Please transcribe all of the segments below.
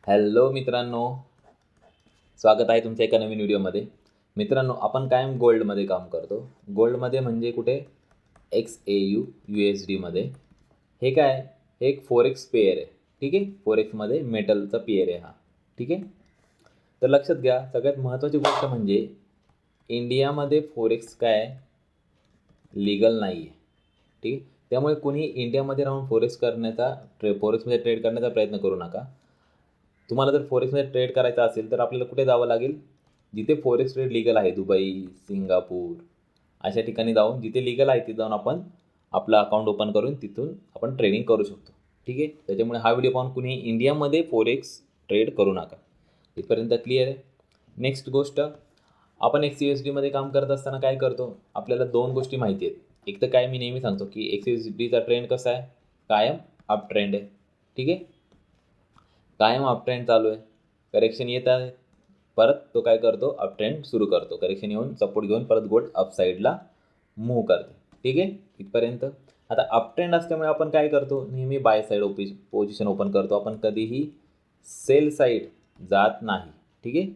Hello मित्रांनो, स्वागत आहे तुमच्या एका नवीन व्हिडिओमध्ये. मित्रांनो, आपण कायम गोल्डमध्ये काम करतो. गोल्डमध्ये म्हणजे कुठे XAU USDमध्ये. हे काय, हे एक फोरेक्स पेअर आहे. ठीक आहे, फोरेक्समध्ये मेटलचा पेअर आहे हा. ठीक आहे, तर लक्षात घ्या, सगळ्यात महत्त्वाची गोष्ट म्हणजे इंडियामध्ये फोरेक्स काय लीगल नाही आहे. ठीक आहे, त्यामुळे कुणी इंडियामध्ये राहून फोरेक्समध्ये ट्रेड करण्याचा प्रयत्न करू नका. तुम्हाला जर फोरेक्समध्ये ट्रेड करायचा असेल तर आपल्याला कुठे जावं लागेल, जिथे फोरेक्स ट्रेड लीगल आहे. दुबई, सिंगापूर अशा ठिकाणी जाऊन, जिथे लीगल आहे तिथे जाऊन आपण आपलं अकाउंट ओपन करून तिथून आपण ट्रेडिंग करू शकतो. ठीक आहे, त्याच्यामुळे हा व्हिडिओ पाहून कुणी इंडियामध्ये फोरेक्स ट्रेड करू नका. इथपर्यंत क्लिअर आहे. नेक्स्ट गोष्ट, आपण XUSDमध्ये काम करत असताना काय करतो, आपल्याला दोन गोष्टी माहिती आहेत. एक तर काय, मी नेहमी सांगतो की XUSDचा ट्रेंड कसा आहे, कायम अप ट्रेंड आहे. ठीक आहे, कायम अप ट्रेंड चालू आहे. करेक्शन येत आहे, परत तो काय करतो, अप ट्रेंड सुरू करतो. करेक्शन येऊन सपोर्ट घेऊन परत गोल्ड अप साईडला मूव्ह करते. ठीक आहे, इथपर्यंत. आता अप ट्रेंड असल्यामुळे आपण काय करतो, नेहमी बाय साईड पोझिशन ओपन करतो. आपण कधीही सेल साईड जात नाही. ठीक आहे,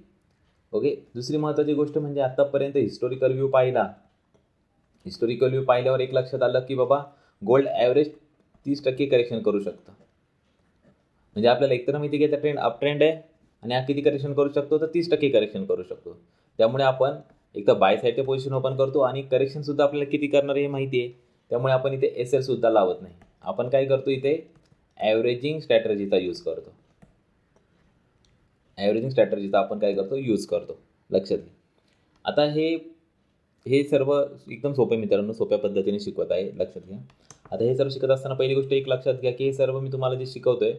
ओके. दुसरी महत्त्वाची गोष्ट म्हणजे आत्तापर्यंत हिस्टोरिकल व्ह्यू पाहिल्यावर एक लक्षात आलं की बाबा गोल्ड ॲव्हरेज 30% करेक्शन करू शकतं. म्हणजे आपल्याला एकतर माहिती की याचा ट्रेंड अप ट्रेंड आहे आणि हा किती करेक्शन करू शकतो, तर 30% करेक्शन करू शकतो. त्यामुळे आपण एक तर बाय साईडचे पोझिशन ओपन करतो आणि करेक्शनसुद्धा आपल्याला किती करणार हे माहिती आहे. त्यामुळे आपण इथे SLसुद्धा लावत नाही. आपण काय करतो, इथे ॲव्हरेजिंग स्ट्रॅटर्जीचा यूज करतो. आपण काय करतो, यूज करतो. लक्षात घ्या. आता हे सर्व एकदम सोपे मित्रांनो, सोप्या पद्धतीने शिकवत आहे. लक्षात घ्या. आता हे सर्व शिकत असताना पहिली गोष्ट एक लक्षात घ्या की हे सर्व मी तुम्हाला जे शिकवतोय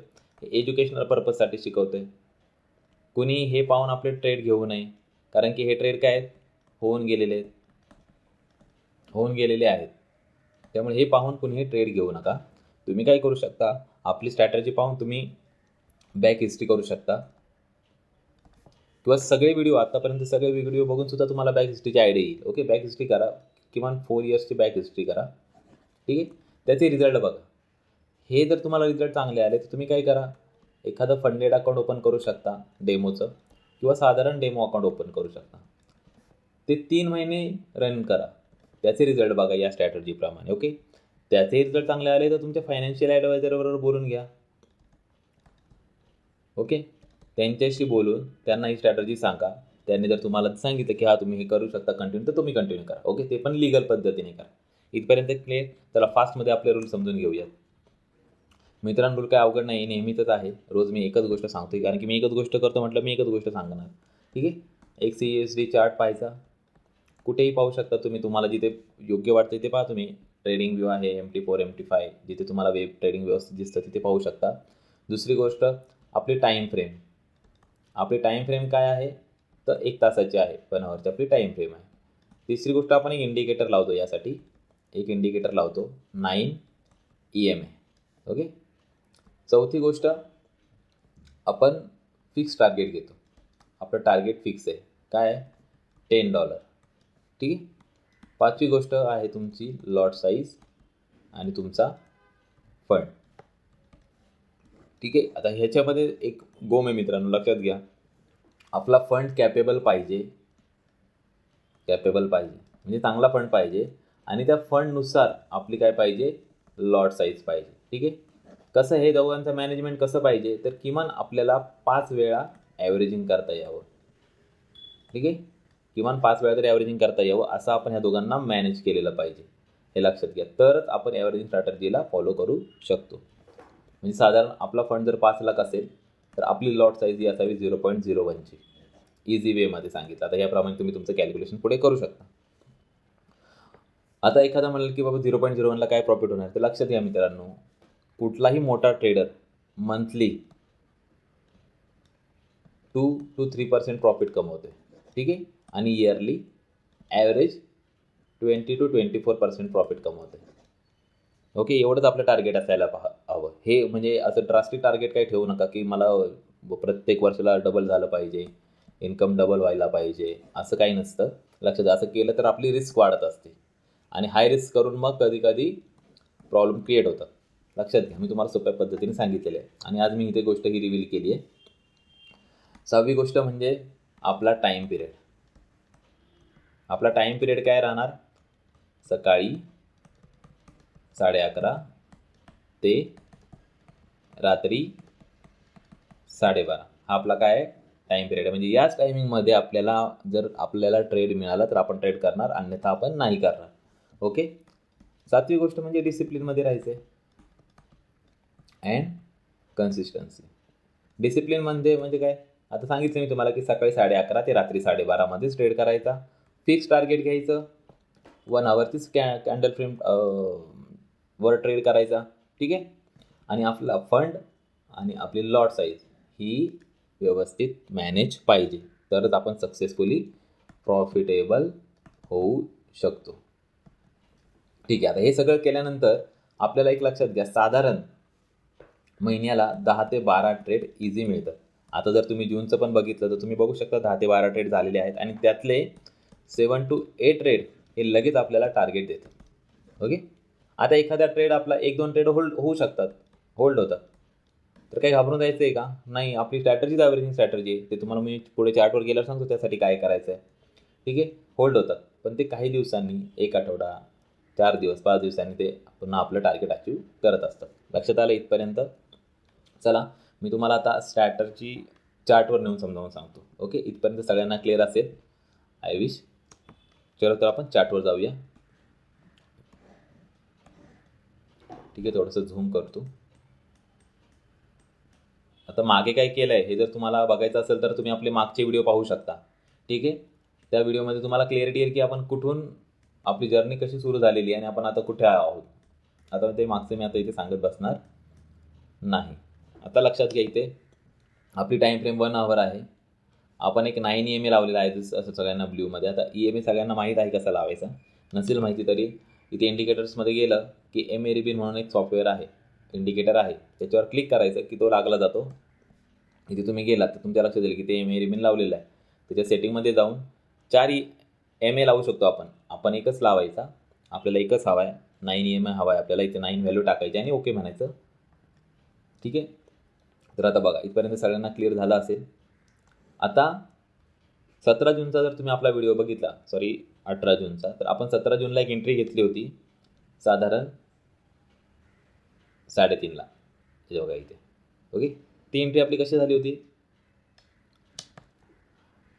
एज्युकेशनल पर्पजसाठी शिकवतोय. कुणी हे पाहून आपले ट्रेड घेऊ नये, कारण की हे ट्रेड काय आहेत, होऊन गेलेले आहेत. त्यामुळे हे पाहून कुणीही ट्रेड घेऊ नका. तुम्ही काय करू शकता, आपली स्ट्रॅटर्जी पाहून तुम्ही बॅक हिस्ट्री करू शकता, किंवा आतापर्यंत सगळे व्हिडिओ बघून सुद्धा तुम्हाला बॅक हिस्ट्रीची आयडिया येईल. ओके, बॅक हिस्ट्री करा, किमान 4 इयर्सची बॅक हिस्ट्री करा. ठीक आहे, त्याचे रिझल्ट बघा. हे जर तुम्हाला रिझल्ट चांगले आले तर तुम्ही काय करा, एखादं फंडेड अकाउंट ओपन करू शकता डेमोचं, किंवा साधारण डेमो अकाउंट ओपन करू शकता. ते 3 महिने रन करा, त्याचे रिझल्ट बघा या स्ट्रॅटर्जीप्रमाणे. ओके, त्याचे रिझल्ट चांगले आले तर तुमच्या फायनान्शियल ॲडवायझरबरोबर बोलून घ्या. ओके, त्यांच्याशी बोलून त्यांना ही स्ट्रॅटर्जी सांगा. त्यांनी जर तुम्हाला सांगितलं की हा तुम्ही हे करू शकता कंटिन्यू, तर तुम्ही कंटिन्यू करा. ओके, ते पण लीगल पद्धतीने करा. इथपर्यंत क्लिअर. चला फास्टमध्ये आपले रूल समजून घेऊयात. मित्रांनो, रूल काय अवघड नाही, नेहमीच आहे. रोज मी एकच गोष्ट सांगतोय, कारण की मी एकच गोष्ट करतो म्हटलं, मी एकच गोष्ट सांगणार. ठीक आहे, XUSD चार्ट पाहायचा, कुठेही पाहू शकता तुम्ही. तुम्हाला जिथे योग्य वाटतं तिथे पहा तुम्ही. ट्रेडिंग व्यू आहे MT4 MT5, जिथे तुम्हाला वेब ट्रेडिंग व्यवस्थित दिसतं तिथे पाहू शकता. दुसरी गोष्ट, आपली टाईम फ्रेम काय आहे, तर 1 तासाची आहे. 1 आवरची आपली टाईम फ्रेम आहे. तिसरी गोष्ट, आपण एक इंडिकेटर लावतो. यासाठी एक इंडिकेटर लावतो 9 EMA. ओके. चौथी गोष्ट, आपण फिक्स टार्गेट घेतो. आपलं टार्गेट फिक्स आहे, काय आहे, $10. ठीक आहे. पाचवी गोष्ट आहे तुमची लॉट साईज आणि तुमचा फंड. ठीक आहे. आता ह्याच्यामध्ये एक गोम आहे मित्रांनो, लक्षात घ्या. आपला फंड कॅपेबल पाहिजे म्हणजे चांगला फंड पाहिजे, आणि त्या फंडनुसार आपली काय पाहिजे, लॉट साईज पाहिजे. ठीक आहे. कसं, हे दोघांचं मॅनेजमेंट कसं पाहिजे, तर किमान आपल्याला 5 वेळा ॲव्हरेजिंग करता यावं. ठीक आहे, किमान 5 वेळा तरी ॲव्हरेजिंग करता यावं, असं आपण ह्या दोघांना मॅनेज केलेलं पाहिजे. हे लक्षात घ्या, तरच आपण ॲव्हरेजिंग स्ट्रॅटर्जीला फॉलो करू शकतो. म्हणजे साधारण आपला फंड जर 5 लाख असेल तर आपली लॉट साईज ही असावी 0.01ची. इझी वेमध्ये सांगितलं. आता याप्रमाणे तुम्ही तुमचं कॅल्क्युलेशन पुढे करू शकता. आता एखादा म्हणाल की बाबा 0.01ला काय प्रॉफिट होणार, तर लक्षात घ्या मित्रांनो, कुठलाही मोठा ट्रेडर मंथली 2 to 3% प्रॉफिट कमवते. ठीक आहे, आणि इयरली ॲव्हरेज 20 to 24% प्रॉफिट कमवते. ओके, एवढंच आपलं टार्गेट असायला हवं. हे म्हणजे असं ड्रास्टिक टार्गेट काही ठेवू नका की मला प्रत्येक वर्षाला डबल झालं पाहिजे, इन्कम डबल व्हायला पाहिजे, असं काही नसतं. लक्षात, असं केलं तर आपली रिस्क वाढत असते, आणि हाय रिस्क करून मग कधी कधी प्रॉब्लेम क्रिएट होतात. लक्षात घ्या, मी तुम्हाला सोप्या पद्धतीने सांगितलेलं आहे, आणि आज मी इथे गोष्ट ही रिव्हील केली आहे. 6वी गोष्ट म्हणजे आपला टाईम पिरियड. आपला टाईम पिरियड काय राहणार? सकाळी 11:30 ते रात्री 12:30 हा आपला काय आहे? टाईम पिरियड आहे. म्हणजे याच टायमिंगमध्ये आपल्याला ट्रेड मिळाला तर आपण ट्रेड करणार, अन्यथा आपण नाही करणार. ओके. 7वी गोष्ट म्हणजे डिसिप्लिनमध्ये राहायचं आहे अँड कन्सिस्टन्सी. डिसिप्लिन म्हणजे काय? आता सांगितलं मी तुम्हाला की सकाळी 11:30 ते रात्री 12:30 मध्येच ट्रेड करायचा. फिक्स टार्गेट घ्यायचं, 1 आवरतीच कॅन्डल फ्रेम वर ट्रेड करायचा. ठीक आहे. आणि आपला फंड आणि आपली लॉट साईज ही व्यवस्थित मॅनेज पाहिजे, तरच आपण सक्सेसफुली प्रॉफिटेबल होऊ शकतो. ठीक आहे. आता हे सगळं केल्यानंतर आपल्याला एक लक्षात घ्या, साधारण महिन्याला 10 ते 12 ट्रेड इझी मिळतात. आता जर तुम्ही जूनचं पण बघितलं तर तुम्ही बघू शकता 10 ते 12 ट्रेड झालेले आहेत आणि त्यातले 7 to 8 ट्रेड हे लगेच आपल्याला टार्गेट देतात. ओके. आता एखादा ट्रेड आपला 1-2 ट्रेड होल्ड होतात, तर काही घाबरून जायचं आहे का? नाही. आपली स्ट्रॅटर्जीच ॲव्हरेजिंग स्ट्रॅटर्जी आहे. ते तुम्हाला मी पुढे चार्टवर गेल्यावर सांगतो त्यासाठी काय करायचं आहे. ठीक आहे. होल्ड होतात, पण ते काही दिवसांनी, 1 आठवडा, 4 दिवस, 5 दिवसांनी ते पुन्हा आपलं टार्गेट अचीव करत असतात. लक्षात आलं इथपर्यंत? चला, मी तुम्हाला आता स्ट्रॅटर्जी चार्टवर नेऊन समजावून सांगतो. ओके. इथपर्यंत सगळ्यांना क्लिअर असेल, आय विश. चलो तर आपण चार्टवर जाऊया. ठीक आहे. थोडंसं झूम करतो. आता मागे काय केलं आहे हे जर तुम्हाला बघायचं असेल तर तुम्ही आपले मागचे व्हिडिओ पाहू शकता. ठीक आहे. त्या व्हिडिओमध्ये तुम्हाला क्लिअरिटी येईल की आपण कुठून आपली जर्नी कशी सुरू झालेली आहे आणि आपण आता कुठे आहोत. आता ते मागचे मी आता इथे सांगत बसणार नाही. आता लक्षात घ्या, इथे आपली टाईम फ्रेम 1 आवर आहे. आपण एक 9 EMA लावलेला आहे असं सगळ्यांना ब्ल्यूमध्ये. आता EMA सगळ्यांना माहीत आहे कसा लावायचा, नसेल माहिती तरी इथे इंडिकेटर्समध्ये गेलं की MA रिबिन म्हणून एक सॉफ्टवेअर आहे, इंडिकेटर आहे, त्याच्यावर क्लिक करायचं की तो लागला जातो. इथे तुम्ही गेलात तर तुमच्या लक्षात येईल की ते MA रिबिन लावलेलं आहे. त्याच्या सेटिंगमध्ये जाऊन 4 MA लावू शकतो आपण एकच लावायचा. आपल्याला एकच हवा आहे, 9 EMA हवा आहे आपल्याला. इथे 9 व्हॅल्यू टाकायची आणि ओके म्हणायचं. ठीक आहे. तर आता बघा, इथपर्यंत सगळ्यांना क्लिअर झालं असेल. आता 17 जूनचा जर तुम्ही आपला व्हिडिओ बघितला, 18 जूनचा, तर आपण 17 जूनला एक एंट्री घेतली होती साधारण 3:30ला. हे बघा इथे. ओके. ती एंट्री आपली कशी झाली होती?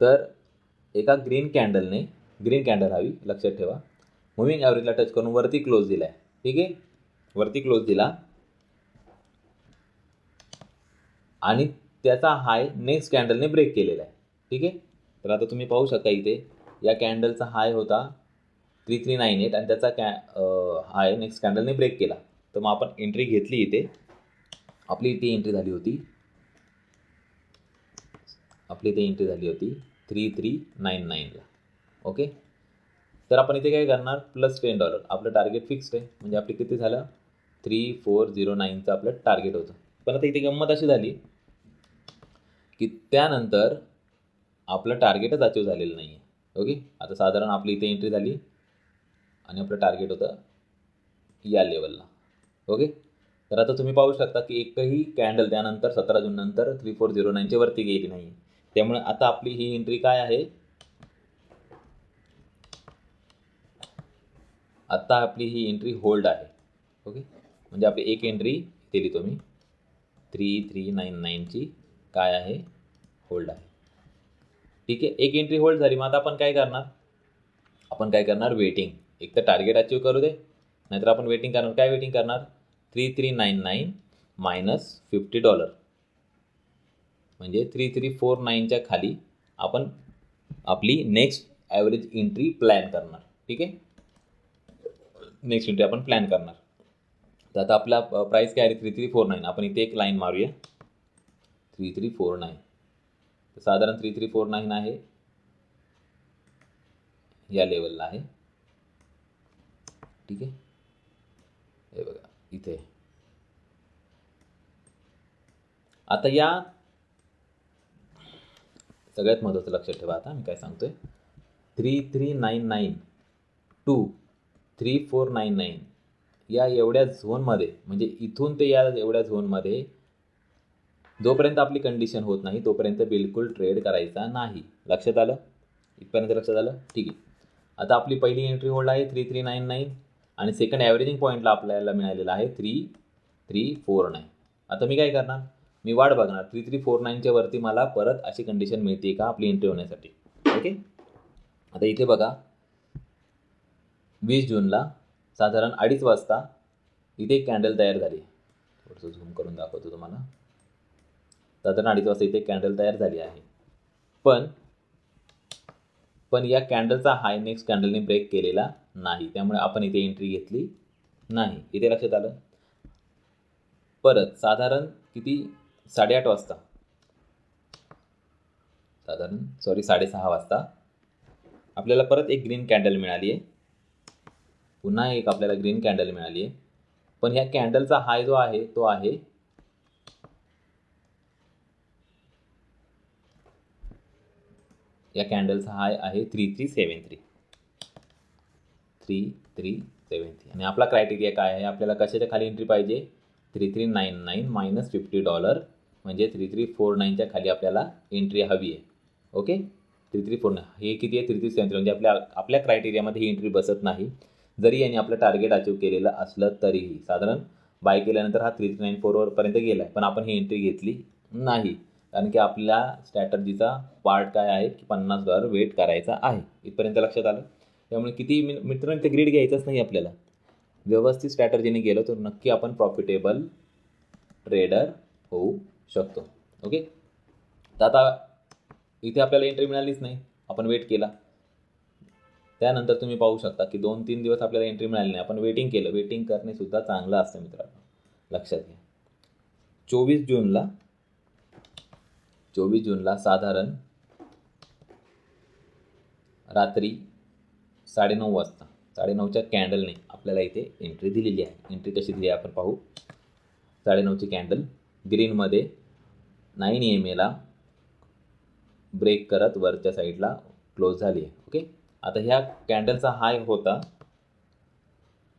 तर एका ग्रीन कॅन्डल हवी, लक्षात ठेवा, मुव्हिंग ॲव्हरेजला टच करून वरती क्लोज दिला आहे. ठीक आहे. वरती क्लोज दिला आणि त्याचा हाय नेक्स्ट कॅन्डलने ब्रेक केलेला आहे. ठीक आहे. तर आता तुम्ही पाहू शकता इथे या कॅन्डलचा हाय होता 3398 आणि त्याचा हाय नेक्स्ट कॅन्डलने ब्रेक केला. तर मग आपण एंट्री घेतली इथे. आपली इथे एंट्री झाली होती 3399ला. ओके. तर आपण इथे काय करणार, +$10. आपलं टार्गेट फिक्स्ड आहे, म्हणजे आपली किती झालं, 3409चं आपलं टार्गेट होतं. पण आता इथे गंमत अशी झाली की त्यानंतर आपलं टार्गेटच अचीव झालेलं नाही आहे. ओके. आता साधारण आपली इथे एंट्री झाली आणि आपलं टार्गेट होतं या लेवलला. ओके. तर आता तुम्ही पाहू शकता की एकही कॅन्डल त्यानंतर 17 जूननंतर 3409च्या वरती गेली नाही. त्यामुळे आता आपली ही एंट्री काय आहे, आता आपली ही एंट्री होल्ड आहे. ओके. म्हणजे आपली एक एंट्री दिली तुम्ही 3399ची काय आहे, होल्ड आहे. ठीक आहे. एक एंट्री होल्ड झाली. मग आता आपण काय करणार, वेटिंग. एक तर टार्गेट अचीव करू दे, नाहीतर आपण वेटिंग करणार. काय वेटिंग करणार, 3399 मायनस $50 म्हणजे 3349च्या खाली आपण आपली नेक्स्ट ॲव्हरेज एंट्री प्लॅन करणार. ठीक आहे. नेक्स्ट एंट्री आपण प्लॅन करणार. तर आता आपला प्राईस काय आहे, 3349. आपण इथे एक लाईन मारूया, 3349. तर साधारण 3349 आहे, या लेवलला आहे. ठीक आहे. हे बघा इथे. आता या सगळ्यात महत्त्वाचं लक्षात ठेवा, आता मी काय सांगतोय, 3399 टू 3499 या एवढ्या झोनमध्ये, म्हणजे इथून ते या एवढ्या झोनमध्ये जोपर्यंत आपली कंडिशन होत नाही तोपर्यंत बिलकुल ट्रेड करायचा नाही. लक्षात आलं? इथपर्यंत लक्षात आलं? ठीक आहे. आता आपली पहिली एंट्री होल्ड आहे 3399 आणि सेकंड ॲव्हरेजिंग पॉईंटला आपल्याला मिळालेला आहे 3349. आता मी काय करणार, मी वाट बघणार 3349च्या वरती मला परत अशी कंडिशन मिळते का आपली एंट्री होण्यासाठी. ओके. आता इथे बघा 20 जूनला साधारण 2:30 वाजता इथे एक कॅन्डल तयार झाली. थोडंसं झूम करून दाखवतो तुम्हाला. साधारण 2:30 वाजता इथे एक कॅन्डल तयार झाली आहे. पण या कॅन्डलचा हाय नेक्स्ट कॅन्डलने ब्रेक केलेला नाही, त्यामुळे आपण इथे एंट्री घेतली नाही. इथे लक्षात आलं? परत साधारण किती 8:30 वाजता 6:30 वाजता आपल्याला परत एक ग्रीन कॅन्डल मिळाली आहे. पुन्हा एक आपल्याला ग्रीन कॅन्डल मिळाली आहे. पण ह्या कॅन्डलचा हाय जो आहे तो आहे या कॅन्डलचा हाय आहे 3373 आणि आपला क्रायटेरिया काय आहे, आपल्याला कशाच्या खाली एंट्री पाहिजे, 3399 मायनस $50 म्हणजे 3349च्या खाली आपल्याला एंट्री हवी आहे. ओके. 3349 हे किती आहे 3373 म्हणजे आपल्या क्रायटेरियामध्ये ही एंट्री बसत नाही. जरी यांनी आपलं टार्गेट अचीव केलेलं असलं तरीही साधारण बाय केल्यानंतर हा 3394 पर्यंत गेला आहे, पण आपण ही एंट्री घेतली नाही कारण की आपल्या स्ट्रॅटर्जीचा पार्ट काय आहे की $50 वेट करायचा आहे. इथपर्यंत लक्षात आलं? त्यामुळे किती मित्रांनो ते ग्रीड घ्यायचंच नाही आपल्याला. व्यवस्थित स्ट्रॅटर्जीने गेलो तर नक्की आपण प्रॉफिटेबल ट्रेडर होऊ शकतो. ओके. तर आता इथे आपल्याला एंट्री मिळालीच नाही, आपण वेट केला. त्यानंतर तुम्ही पाहू शकता की 2-3 दिवस आपल्याला एंट्री मिळाली नाही, आपण वेटिंग केलं. वेटिंग करणेसुद्धा चांगलं असतं मित्रांनो, लक्षात घ्या. 24 जूनला साधारण रात्री 9:30 वाजता 9:30च्या कॅन्डलने आपल्याला इथे एंट्री दिलेली आहे. एंट्री कशी दिली आहे आपण पाहू. 9:30ची कॅन्डल ग्रीनमध्ये 9 EMAला ब्रेक करत वरच्या साईडला क्लोज झाली आहे. ओके. आता ह्या कॅन्डलचा हाय होता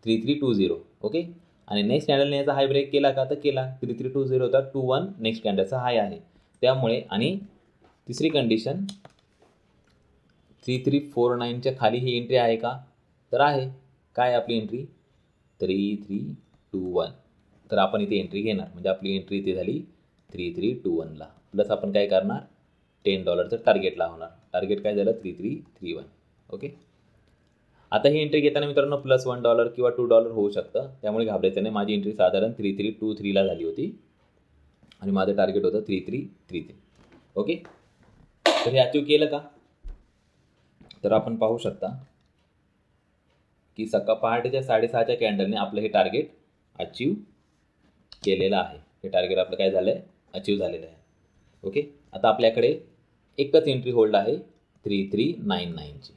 3320. ओके. आणि नेक्स्ट कॅन्डलने याचा हाय ब्रेक केला का, तर केला. 3320 होता 21 नेक्स्ट कॅन्डलचा हाय आहे. त्यामुळे आणि तिसरी कंडिशन 3349च्या खाली ही एंट्री आहे का, तर आहे. काय आपली एंट्री 3321. तर आपण इथे एंट्री घेणार म्हणजे आपली एंट्री इथे झाली 3321ला. प्लस आपण काय करणार $10चं टार्गेट लावणार. टार्गेट काय झालं 3331. ओके. आता ही एंट्री घेताना मित्रांनो +$1 किंवा $2 होऊ शकतं, त्यामुळे घाबरायचं नाही. माझी एंट्री साधारण 3323ला झाली होती आणि माझं टार्गेट होतं 3333. ओके. तर हे अचीव केलं का, तर आपण पाहू शकता की पहाटेच्या 6:30च्या कॅन्डलने आपलं हे टार्गेट अचीव केलेलं आहे. हे टार्गेट आपलं काय झालं आहे, अचीव झालेलं आहे. ओके. आता आपल्याकडे एकच एंट्री होल्ड आहे 3399ची.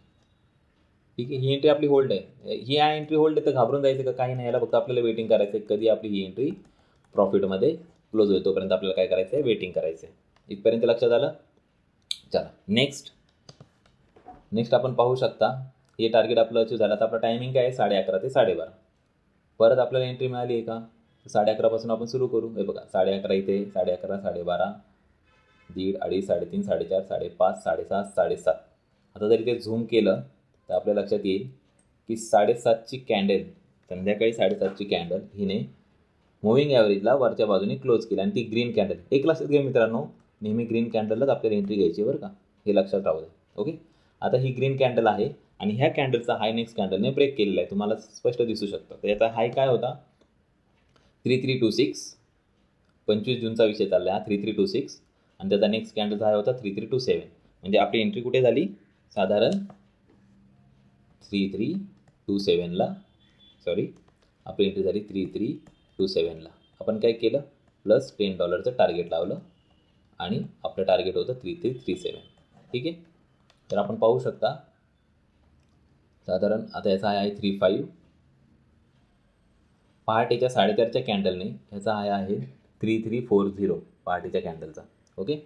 ठीक आहे. ही एंट्री आपली होल्ड आहे. ही एंट्री होल्ड आहे तर घाबरून जायचं का, काही नाही. याला फक्त आपल्याला वेटिंग करायचं आहे कधी आपली ही एंट्री प्रॉफिटमध्ये क्लोज होईल तोपर्यंत आपल्याला काय करायचं आहे, वेटिंग करायचं आहे. इथपर्यंत लक्षात आलं? चला नेक्स्ट आपण पाहू शकता हे टार्गेट आपलं अचीव झालं. आता आपलं टायमिंग काय आहे 11:30 ते 12:30. परत आपल्याला एंट्री मिळाली आहे का, 11:30 पासून आपण सुरू करू. हे बघा 11:30 इथे 11:30 12:30 1:30 2:30 3:30 4:30 5:30 6:30 7:30. आता जर इथे झूम केलं तर आपल्या लक्षात येईल की 7:30ची कॅन्डल, संध्याकाळी 7:30ची कॅन्डल हिने मुव्हिंग ॲव्हरेजला वरच्या बाजूने क्लोज केली आणि ती ग्रीन कॅन्डल. एक लक्षात घ्या मित्रांनो, नेहमी ग्रीन कॅन्डललाच आपल्याला एंट्री घ्यायची बरं का, हे लक्षात राहू द्या. ओके. आता ही ग्रीन कॅन्डल आहे आणि ह्या कॅन्डलचा हाय नेक्स्ट कॅन्डलने ब्रेक केलेला आहे, तुम्हाला स्पष्ट दिसू शकतं. तर याचा हाय काय होता 3326. 25 जूनचा विषय चालला हा 3326 आणि त्याचा नेक्स्ट कॅन्डलचा हाय होता 3327. म्हणजे आपली एंट्री कुठे झाली, साधारण 3327ला. आपली एंट्री झाली 3327ला. आपण काय केलं, प्लस $10चं टार्गेट लावलं आणि आपलं टार्गेट होतं 3337. ठीक आहे. तर आपण पाहू शकता साधारण आता याचा हाय आहे 35. पहाटेच्या 4:30च्या कॅन्डलने ह्याचा हाय आहे 3340 पहाटेच्या कॅन्डलचा. ओके.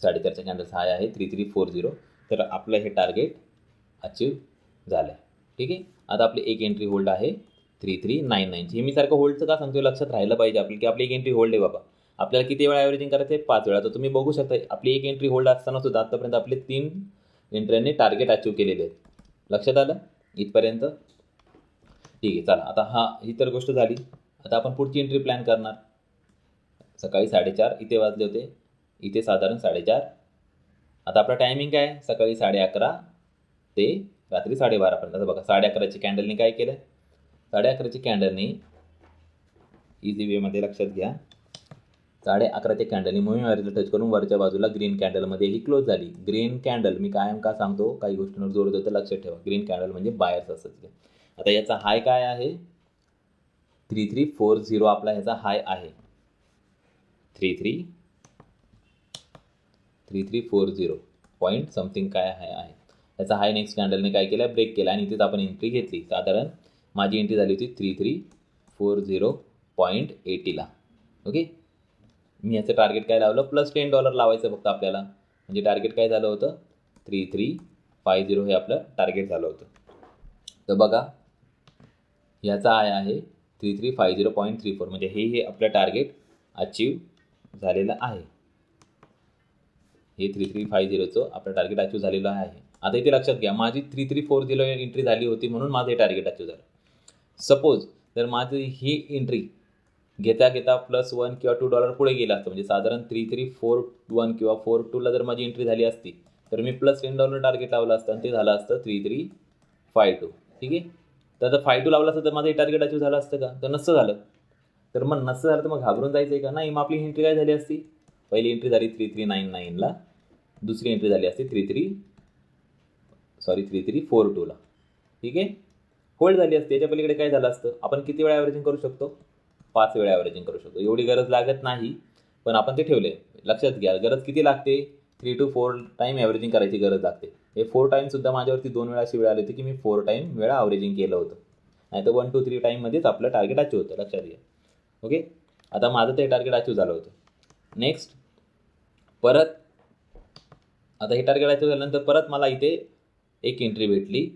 4:30च्या कॅन्डलचा हाय आहे 3340. तर आपलं हे टार्गेट अचीव झालं आहे. ठीक आहे. आता आपली एक एंट्री होल्ड आहे 3399ची. हे मी सारखं होल्डचं का सांगतो, लक्षात राहिलं पाहिजे आपली की आपली एक एंट्री होल्ड आहे बाबा. आपल्याला किती वेळा ॲव्हरेजिंग करायचं आहे? 5 वेळा. तर तुम्ही बघू शकता आपली एक एंट्री होल्ड असताना सुद्धा आतापर्यंत आपले 3 एंट्र्यांनी टार्गेट अचीव केलेले आहेत. लक्षात आलं इथपर्यंत? ठीक आहे, चला आता ही तर गोष्ट झाली. आता आपण पुढची एंट्री प्लॅन करणार. सकाळी 4:30 इथे वाजले होते, इथे साधारण 4:30. आता आपला टायमिंग काय? सकाळी 11:30 ते रात्री 12:30पर्यंत. आता बघा 11:30ची कॅन्डलनी काय केलं? 11:30ची कॅन्डलनी इझी वेमध्ये लक्षात घ्या. 11:30च्या कॅन्डलनी मूव्हिंग ॲव्हरेजला टच करून वरच्या बाजूला ग्रीन कॅन्डलमध्ये ही क्लोज झाली. ग्रीन कॅन्डल मी कायम का सांगतो, काही गोष्टींवर जोर देतो, लक्षात ठेवा. ग्रीन कॅन्डल म्हणजे बायर्स असतात. आता याचा हाय काय आहे? 3340 आपला ह्याचा हाय आहे. 3340 पॉईंट समथिंग काय आहे. याचा हाय नेक्स्ट कॅन्डलने काय केलं? ब्रेक केला आणि इथेच आपण एंट्री घेतली. साधारण माझी एंट्री झाली होती 3340.80ला. ओके, मी याचं टार्गेट काय लावलं? +$10 लावायचं फक्त आपल्याला. म्हणजे टार्गेट काय झालं होतं? 3350 हे आपलं टार्गेट झालं होतं. तर बघा याचा हाय आहे 3350.34 म्हणजे हे आपलं टार्गेट अचीव झालेलं आहे. हे 3350चं आपलं टार्गेट अचीव झालेलं आहे. आता इथे लक्षात घ्या, माझी 3340 एंट्री झाली होती म्हणून माझं हे टार्गेट अचीव झालं. सपोज जर माझी ही एंट्री घेता +1 किंवा $2 पुढे गेला असतं, म्हणजे साधारण 3341 किंवा 42ला जर माझी एंट्री झाली असती तर मी +$10 टार्गेट लावलं असतं आणि ते झालं असतं 3352. ठीक आहे, तर आता 52 लावलं असतं तर माझं हे टार्गेट अचीव झालं असतं का? तर नसतं झालं. तर मग नसतं झालं तर मग घाबरून जायचं आहे का? नाही. मग आपली एंट्री काय झाली असती? पहिली एंट्री झाली 3399ला, दुसरी एंट्री झाली असती 3342ला. ठीक आहे, होल्ड झाली असते. याच्या पलीकडे काय झालं असतं? आपण किती वेळा ॲव्हरेजिंग करू शकतो? 5 वेळा ॲव्हरेजिंग करू शकतो. एवढी गरज लागत नाही, पण आपण ते ठेवले. लक्षात घ्या, गरज किती लागते? 3 to 4 टाईम ॲव्हरेजिंग करायची गरज लागते. हे 4 टाईमसुद्धा माझ्यावरती 2 वेळा अशी वेळ आली होती की मी 4 टाईम वेळा ॲव्हरेजिंग केलं होतं. नाही तर 1 to 3 टाईममध्येच आपलं टार्गेट अचीव होतं. लक्षात घ्या. ओके, आता माझं ते टार्गेट अचीव झालं होतं. नेक्स्ट परत आता हे टार्गेट अचीव झाल्यानंतर परत मला इथे एक एंट्री भेटली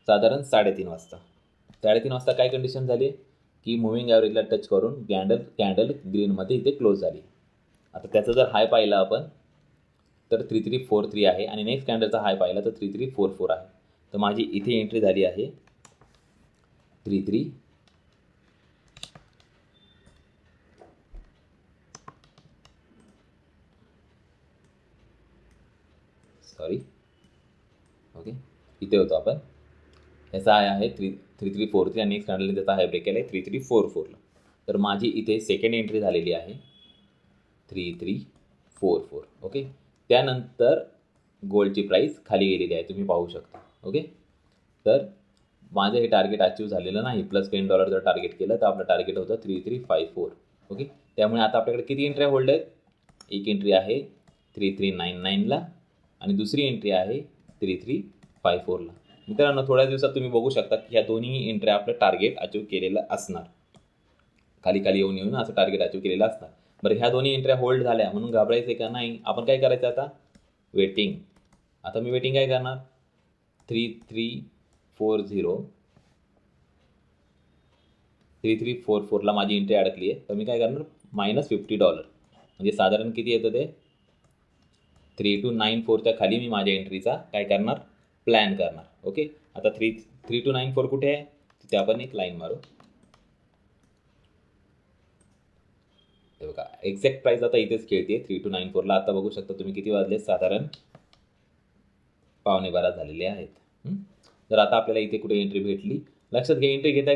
साधारण 3:30 वाजता. 3:30 वाजता काय कंडिशन झाली की मूव्हिंग ॲव्हरेजला टच करून कॅन्डल ग्रीनमध्ये इथे क्लोज झाली. आता त्याचा जर हाय पाहिला आपण तर 3343 आहे आणि नेक्स्ट कॅन्डलचा हाय पाहिला तर 3344 आहे. तर माझी इथे एंट्री झाली आहे 33 ओके, इथे होतो आपण. याचा हाय आहे 3343 आणि नेक्स्ट कॅन्डलने त्याचा हाय ब्रेक केला आहे 3344ला. तर माझी इथे सेकंड एंट्री झालेली आहे 3344. ओके, त्यानंतर गोल्डची प्राईस खाली गेलेली आहे, तुम्ही पाहू शकता. ओके, तर माझं हे टार्गेट अचीव झालेलं नाही. +$10 जर टार्गेट केलं तर आपलं टार्गेट होतं 3354. ओके, त्यामुळे आता आपल्याकडे किती एंट्री होल्ड आहेत? एक एंट्री आहे 3399ला आणि दुसरी एंट्री आहे 3354ला. मित्रांनो, थोड्या दिवसात तुम्ही बघू शकता की ह्या दोन्ही एंट्र्या आपलं टार्गेट अचीव केलेलं असणार. खाली येऊन असं टार्गेट अचीव केलेलं असणार. बरं, ह्या दोन्ही एंट्र्या होल्ड झाल्या म्हणून घाबरायचं आहे का? नाही. आपण काय करायचं आता? वेटिंग. आता मी वेटिंग काय करणार? 3344ला माझी एंट्री अडकली आहे, तर मी काय करणार? -$50. म्हणजे साधारण किती येतं ते? 3294च्या खाली मी माझ्या एंट्रीचा काय करणार? प्लॅन करणार. ओके, आता 3294 कुठे आहे? तिथे आपण एक लाईन मारू. हे बघा, एक्झॅक्ट प्राईस आता इथेच खेळते 3294ला. आता बघू शकता तुम्ही किती वाजले? साधारण 11:15 झालेले आहेत. तर आता आपल्याला इथे कुठे एंट्री भेटली? लक्षात घ्या, एंट्री घेता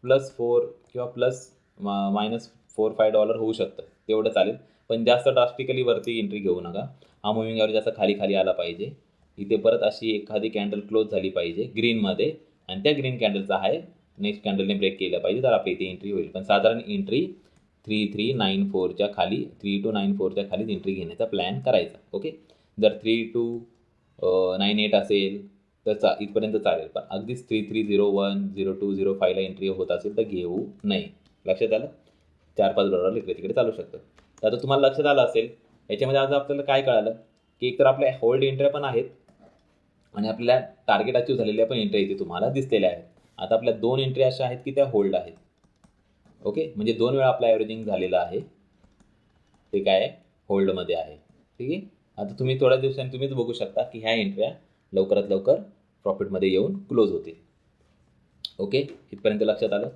+4 किंवा -$4-5 होऊ शकतं, तेवढं चालेल. पण जास्त ड्रास्टिकली वरती एंट्री घेऊ नका. हा मुव्हिंग ॲव्हरेज जास्त खाली आला पाहिजे. इथे परत अशी एखादी कॅन्डल क्लोज झाली पाहिजे ग्रीनमध्ये आणि त्या ग्रीन कॅन्डलचा हाय नेक्स्ट कॅन्डलने ब्रेक केला पाहिजे, तर आपली इथे एंट्री होईल. पण साधारण एंट्री 3394च्या खाली 3294च्या खालीच एंट्री घेण्याचा प्लॅन करायचा. ओके, जर 3298 असेल तर इथपर्यंत चालेल, पण अगदीच 3301, 02, 05ला एंट्री होत असेल तर घेऊ नये. लक्षात आलं? $4-5 इकडे तिकडे चालू शकतं. तर आता तुम्हाला लक्षात आलं असेल याच्यामध्ये आज आपल्याला काय कळालं की एकतर आपल्या होल्ड एंट्र्या पण आहेत आणि आपल्याला टार्गेट अचीव झालेल्या पण एंट्री इथे तुम्हाला दिसलेल्या आहेत. आता आपल्या 2 एंट्री अशा आहेत की त्या होल्ड आहेत. ओके, म्हणजे 2 वेळा आपलं ॲव्हरेजिंग झालेलं आहे ते काय आहे, होल्डमध्ये आहे. ठीक आहे. आता तुम्ही थोड्या दिवसांनी तुम्हीच बघू शकता की ह्या एंट्र्या लवकरात लवकर प्रॉफिटमध्ये येऊन क्लोज होतील. ओके, इथपर्यंत लक्षात आलं.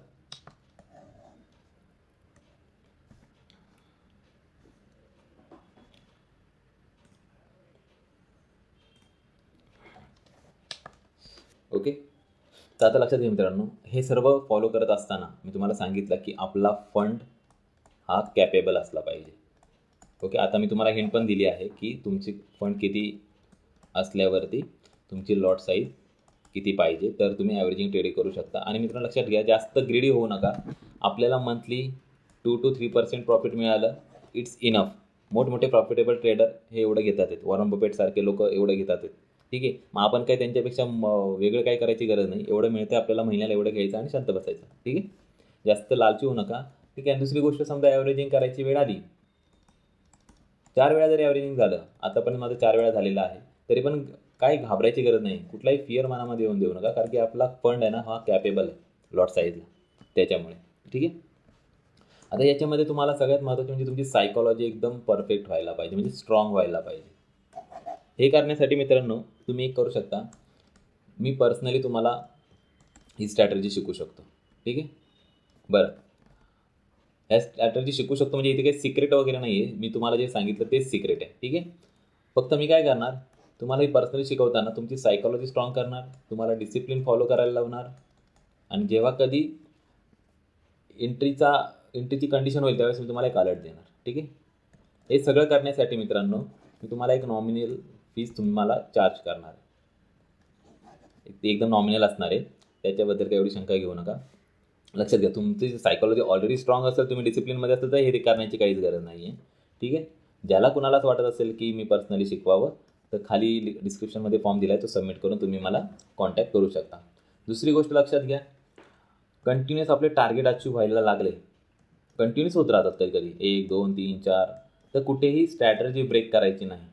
ओके, तर आता लक्षात घ्या मित्रांनो, हे सर्व फॉलो करत असताना मी तुम्हाला सांगितलं की आपला फंड हा कॅपेबल असला पाहिजे. ओके, आता मी तुम्हाला हिंट पण दिली आहे की तुमची फंड किती असल्यावरती तुमची लॉट साईज किती पाहिजे, तर तुम्ही ॲव्हरेजिंग ट्रेडिंग करू शकता. आणि मित्रांनो लक्षात घ्या, जास्त ग्रीडी होऊ नका. आपल्याला मंथली 2 to 3% प्रॉफिट मिळालं, इट्स इनफ. मोठमोठे प्रॉफिटेबल ट्रेडर हे एवढं घेतात आहेत, वॉरन बफेटसारखे लोक एवढं घेतात आहेत. ठीक आहे, मग आपण काही त्यांच्यापेक्षा वेगळं काही करायची गरज नाही. एवढं मिळतं आपल्याला महिन्याला, एवढं घ्यायचं आणि शांत बसायचं. ठीक आहे, जास्त लालची होऊ नका. ठीक आहे. दुसरी गोष्ट, समजा ॲव्हरेजिंग करायची वेळ आली, 4 वेळा जरी ॲव्हरेजिंग झालं, आतापर्यंत माझं 4 वेळा झालेलं आहे, तरी पण काही घाबरायची गरज नाही. कुठलाही फिअर मनामध्ये येऊन देऊ नका, कारण की आपला फंड आहे ना हा कॅपेबल आहे लॉट साईजला, त्याच्यामुळे. ठीक आहे. आता याच्यामध्ये तुम्हाला सगळ्यात महत्त्वाचं म्हणजे तुमची सायकॉलॉजी एकदम परफेक्ट व्हायला पाहिजे, म्हणजे स्ट्रॉंग व्हायला पाहिजे. हे करण्यासाठी मित्रांनो तुम्ही एक करू शकता, मी पर्सनली तुम्हाला ही स्ट्रॅटर्जी शिकू शकतो. ठीक आहे. बरं, ह्या स्ट्रॅटर्जी शिकू शकतो म्हणजे इथे काही सिक्रेट वगैरे नाही आहे. मी तुम्हाला जे सांगितलं तेच सिक्रेट आहे. ठीक आहे. फक्त मी काय करणार, तुम्हाला ही पर्सनली शिकवताना तुमची सायकॉलॉजी स्ट्रॉंग करणार, तुम्हाला डिसिप्लिन फॉलो करायला लावणार, आणि जेव्हा कधी एंट्रीची कंडिशन होईल त्यावेळेस मी तुम्हाला एक अलर्ट देणार. ठीक आहे. हे सगळं करण्यासाठी मित्रांनो मी तुम्हाला एक नॉमिनल फीस तुम्हाला चार्ज करणार आहे. ते एकदम नॉमिनल असणार आहे, त्याच्याबद्दल काही एवढी शंका घेऊ नका. लक्षात घ्या, तुमची सायकॉलॉजी ऑलरेडी स्ट्रॉंग असेल, तुम्ही डिसिप्लिनमध्ये असेल, तर हे करण्याची काहीच गरज नाही आहे. ठीक आहे. ज्याला कुणालाच वाटत असेल की मी पर्सनली शिकवावं, तर खाली डिस्क्रिप्शनमध्ये फॉर्म दिला आहे, तो सबमिट करून तुम्ही मला कॉन्टॅक्ट करू शकता. दुसरी गोष्ट लक्षात घ्या, कंटिन्युअस आपले टार्गेट अचीव्ह व्हायला लागले, कंटिन्युअस होत राहतात कधी कधी 1, 2, 3, 4, तर कुठेही स्ट्रॅटर्जी ब्रेक करायची नाही.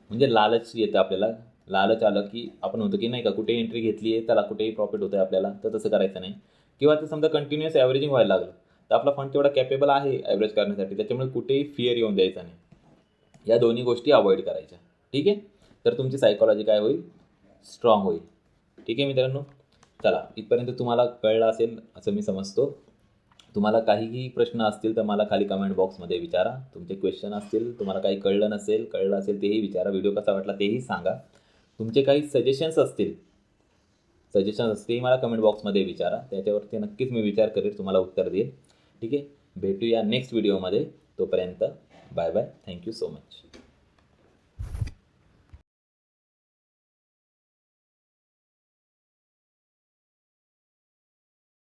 म्हणजे लालच येतं आपल्याला, लालच आलं की आपण होतं की नाही का, कुठेही एंट्री घेतली आहे त्याला कुठेही प्रॉफिट होतं आहे आपल्याला, तर तसं करायचं नाही. किंवा तर समजा कंटिन्युअस ॲव्हरेजिंग व्हायला लागलं, तर आपला फंड तेवढा कॅपेबल आहे ॲव्हरेज करण्यासाठी, त्याच्यामुळे कुठेही फिअर येऊन द्यायचा नाही. या दोन्ही गोष्टी अवॉइड करायच्या. ठीक आहे. तर तुमची सायकॉलॉजी काय होईल, स्ट्रॉंग होईल. ठीक आहे मित्रांनो, चला इथपर्यंत तुम्हाला कळलं असेल असं मी समजतो. तुम्हाला काहीही प्रश्न असतील तर मला खाली कमेंट बॉक्समध्ये विचारा. तुमचे क्वेश्चन असतील, तुम्हाला काही कळलं असेल तेही विचारा. व्हिडिओ कसा वाटला तेही सांगा. तुमचे काही सजेशन्स असतील तेही मला कमेंट बॉक्समध्ये विचारा. त्याच्यावरती नक्कीच मी विचार करेन, तुम्हाला उत्तर देईल. ठीक आहे. भेटूया नेक्स्ट व्हिडिओमध्ये. तोपर्यंत bye bye. Thank you so much.